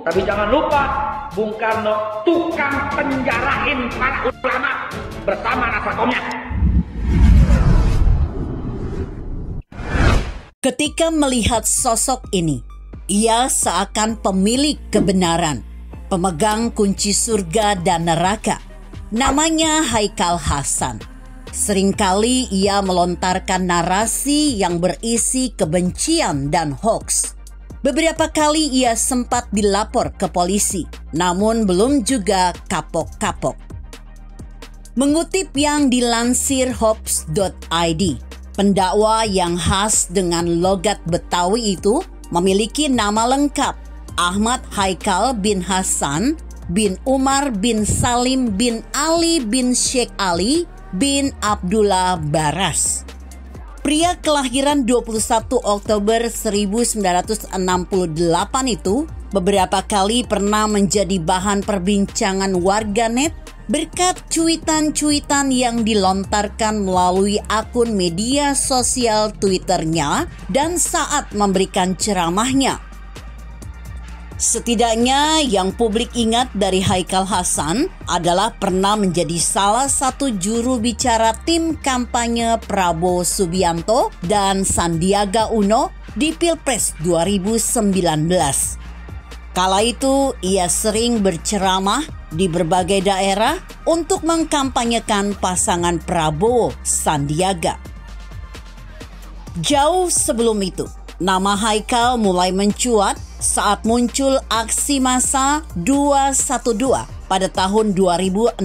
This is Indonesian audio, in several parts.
Tapi jangan lupa, Bung Karno tukang penjarain para ulama bersama nasakomnya. Ketika melihat sosok ini, ia seakan pemilik kebenaran, pemegang kunci surga dan neraka. Namanya Haikal Hasan. Seringkali ia melontarkan narasi yang berisi kebencian dan hoaks. Beberapa kali ia sempat dilapor ke polisi, namun belum juga kapok-kapok. Mengutip yang dilansir Hops.id, pendakwa yang khas dengan logat Betawi itu memiliki nama lengkap Ahmad Haikal bin Hasan bin Umar bin Salim bin Ali bin Sheikh Ali bin Abdullah Baras. Pria kelahiran 21 Oktober 1968 itu beberapa kali pernah menjadi bahan perbincangan warganet berkat cuitan-cuitan yang dilontarkan melalui akun media sosial Twitternya dan saat memberikan ceramahnya. Setidaknya yang publik ingat dari Haikal Hasan adalah pernah menjadi salah satu juru bicara tim kampanye Prabowo Subianto dan Sandiaga Uno di Pilpres 2019. Kala itu ia sering berceramah di berbagai daerah untuk mengkampanyekan pasangan Prabowo Sandiaga. Jauh sebelum itu, nama Haikal mulai mencuat saat muncul aksi massa 212 pada tahun 2016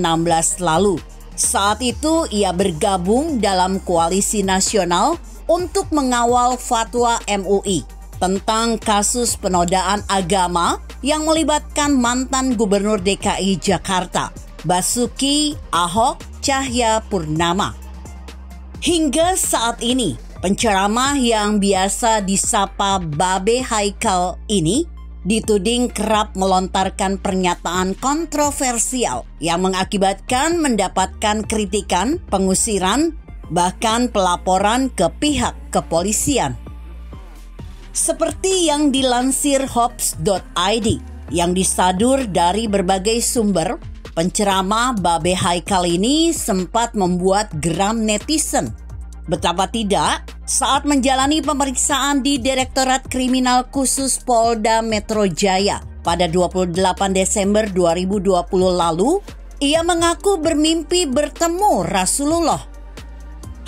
lalu. Saat itu ia bergabung dalam koalisi nasional untuk mengawal fatwa MUI tentang kasus penodaan agama yang melibatkan mantan Gubernur DKI Jakarta, Basuki Ahok Cahyapurnama. Hingga saat ini, penceramah yang biasa disapa Babe Haikal ini dituding kerap melontarkan pernyataan kontroversial yang mengakibatkan mendapatkan kritikan, pengusiran, bahkan pelaporan ke pihak kepolisian. Seperti yang dilansir Hops.id yang disadur dari berbagai sumber, penceramah Babe Haikal ini sempat membuat geram netizen. Betapa tidak, saat menjalani pemeriksaan di Direktorat Kriminal Khusus Polda Metro Jaya pada 28 Desember 2020 lalu, ia mengaku bermimpi bertemu Rasulullah.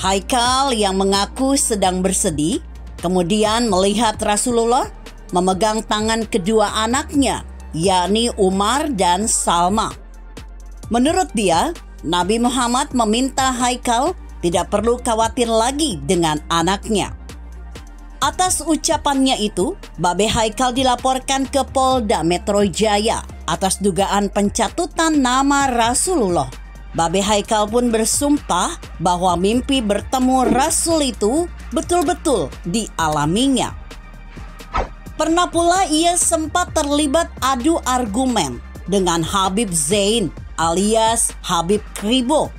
Haikal yang mengaku sedang bersedih, kemudian melihat Rasulullah memegang tangan kedua anaknya, yakni Umar dan Salma. Menurut dia, Nabi Muhammad meminta Haikal tidak perlu khawatir lagi dengan anaknya. Atas ucapannya itu, Babe Haikal dilaporkan ke Polda Metro Jaya atas dugaan pencatutan nama Rasulullah. Babe Haikal pun bersumpah bahwa mimpi bertemu Rasul itu betul-betul dialaminya. Pernah pula ia sempat terlibat adu argumen dengan Habib Zain alias Habib Kribo.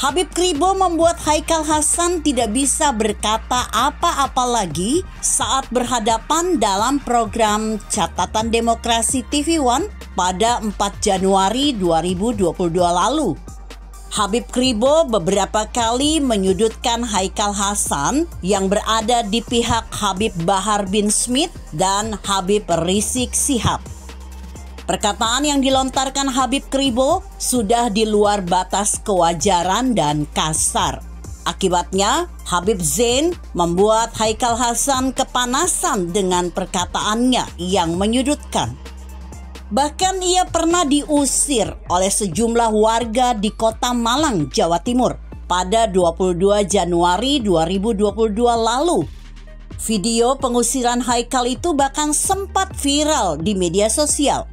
Habib Kribo membuat Haikal Hasan tidak bisa berkata apa-apa lagi saat berhadapan dalam program Catatan Demokrasi TV One pada 4 Januari 2022 lalu. Habib Kribo beberapa kali menyudutkan Haikal Hasan yang berada di pihak Habib Bahar bin Smith dan Habib Rizik Syihab. Perkataan yang dilontarkan Habib Kribo sudah di luar batas kewajaran dan kasar. Akibatnya, Habib Zain membuat Haikal Hasan kepanasan dengan perkataannya yang menyudutkan. Bahkan ia pernah diusir oleh sejumlah warga di Kota Malang, Jawa Timur pada 22 Januari 2022 lalu. Video pengusiran Haikal itu bahkan sempat viral di media sosial.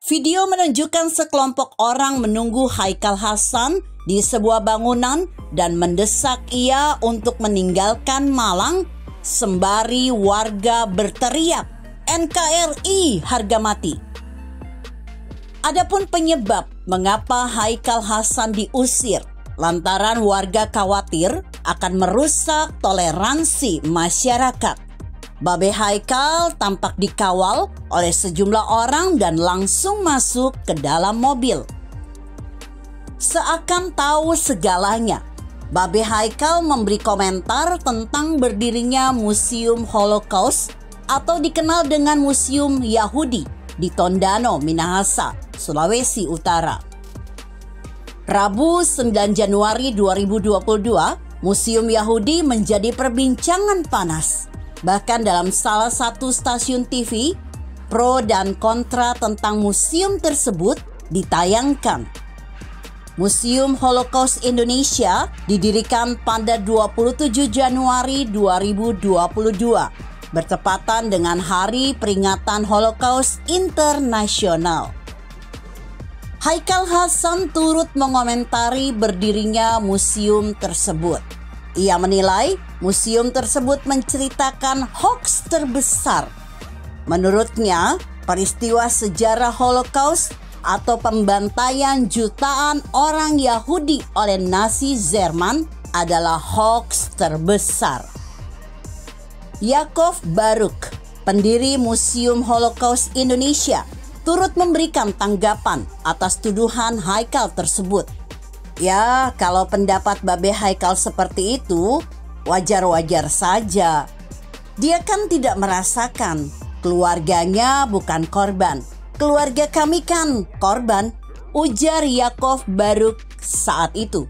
Video menunjukkan sekelompok orang menunggu Haikal Hasan di sebuah bangunan dan mendesak ia untuk meninggalkan Malang sembari warga berteriak, "NKRI harga mati." Adapun penyebab mengapa Haikal Hasan diusir lantaran warga khawatir akan merusak toleransi masyarakat. Babe Haikal tampak dikawal oleh sejumlah orang dan langsung masuk ke dalam mobil. Seakan tahu segalanya, Babe Haikal memberi komentar tentang berdirinya Museum Holocaust atau dikenal dengan Museum Yahudi di Tondano, Minahasa, Sulawesi Utara. Rabu 9 Januari 2022, Museum Yahudi menjadi perbincangan panas. Bahkan dalam salah satu stasiun TV, pro dan kontra tentang museum tersebut ditayangkan. Museum Holocaust Indonesia didirikan pada 27 Januari 2022, bertepatan dengan Hari Peringatan Holocaust Internasional. Haikal Hasan turut mengomentari berdirinya museum tersebut. Ia menilai museum tersebut menceritakan hoaks terbesar. Menurutnya, peristiwa sejarah Holocaust atau pembantaian jutaan orang Yahudi oleh Nazi Jerman adalah hoaks terbesar. Yakov Baruk, pendiri Museum Holocaust Indonesia, turut memberikan tanggapan atas tuduhan Haikal tersebut. Ya, kalau pendapat Babe Haikal seperti itu, wajar-wajar saja. Dia kan tidak merasakan, keluarganya bukan korban. Keluarga kami kan korban, ujar Yakov Baruk saat itu.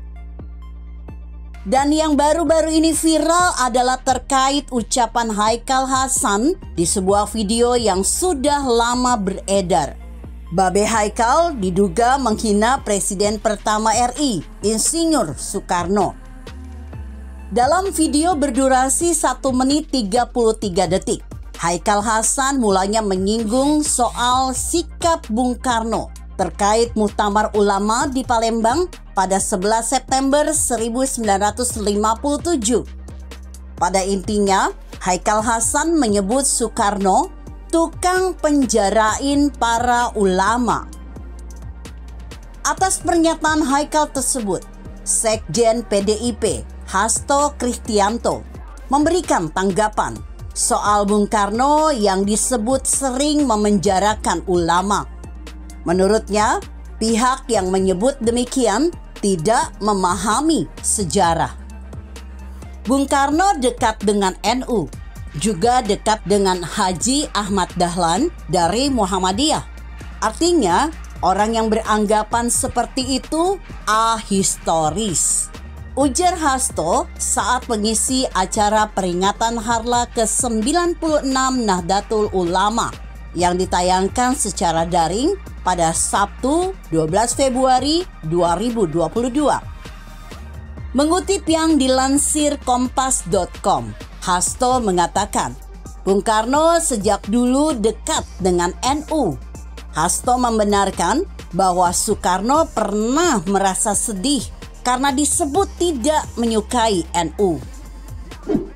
Dan yang baru-baru ini viral adalah terkait ucapan Haikal Hasan di sebuah video yang sudah lama beredar. Babe Haikal diduga menghina Presiden pertama RI, Insinyur Soekarno. Dalam video berdurasi 1 menit 33 detik, Haikal Hasan mulanya menyinggung soal sikap Bung Karno terkait Muktamar Ulama di Palembang pada 11 September 1957. Pada intinya, Haikal Hasan menyebut Soekarno tukang penjarain para ulama. Atas pernyataan Haikal tersebut, Sekjen PDIP Hasto Kristianto memberikan tanggapan soal Bung Karno yang disebut sering memenjarakan ulama. Menurutnya, pihak yang menyebut demikian tidak memahami sejarah. Bung Karno dekat dengan NU, juga dekat dengan Haji Ahmad Dahlan dari Muhammadiyah. Artinya, orang yang beranggapan seperti itu ahistoris, ujar Hasto saat mengisi acara peringatan Harla ke-96 Nahdlatul Ulama yang ditayangkan secara daring pada Sabtu 12 Februari 2022. Mengutip yang dilansir kompas.com, Hasto mengatakan, Bung Karno sejak dulu dekat dengan NU. Hasto membenarkan bahwa Soekarno pernah merasa sedih karena disebut tidak menyukai NU.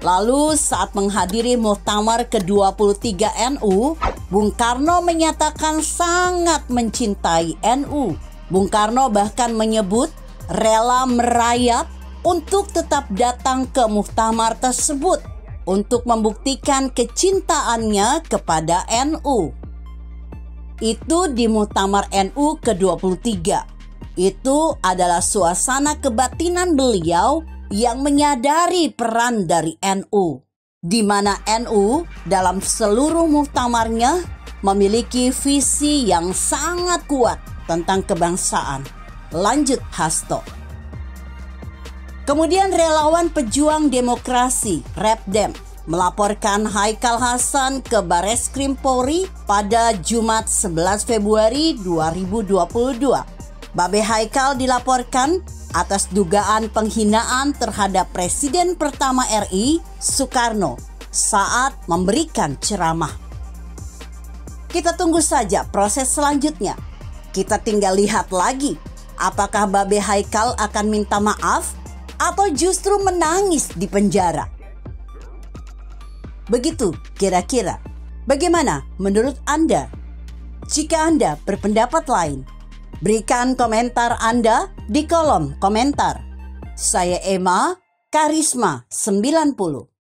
Lalu saat menghadiri Muktamar ke-23 NU, Bung Karno menyatakan sangat mencintai NU. Bung Karno bahkan menyebut rela merayap untuk tetap datang ke muktamar tersebut untuk membuktikan kecintaannya kepada NU. Itu di Muktamar NU ke-23. Itu adalah suasana kebatinan beliau yang menyadari peran dari NU, di mana NU dalam seluruh muktamarnya memiliki visi yang sangat kuat tentang kebangsaan. Lanjut Hasto. Kemudian relawan pejuang demokrasi, Repdem, melaporkan Haikal Hasan ke Bareskrim Polri pada Jumat 11 Februari 2022. Babe Haikal dilaporkan atas dugaan penghinaan terhadap Presiden pertama RI, Soekarno, saat memberikan ceramah. Kita tunggu saja proses selanjutnya. Kita tinggal lihat lagi, apakah Babe Haikal akan minta maaf atau justru menangis di penjara. Begitu kira-kira. Bagaimana menurut Anda? Jika Anda berpendapat lain, berikan komentar Anda di kolom komentar. Saya Emma, Karisma 90.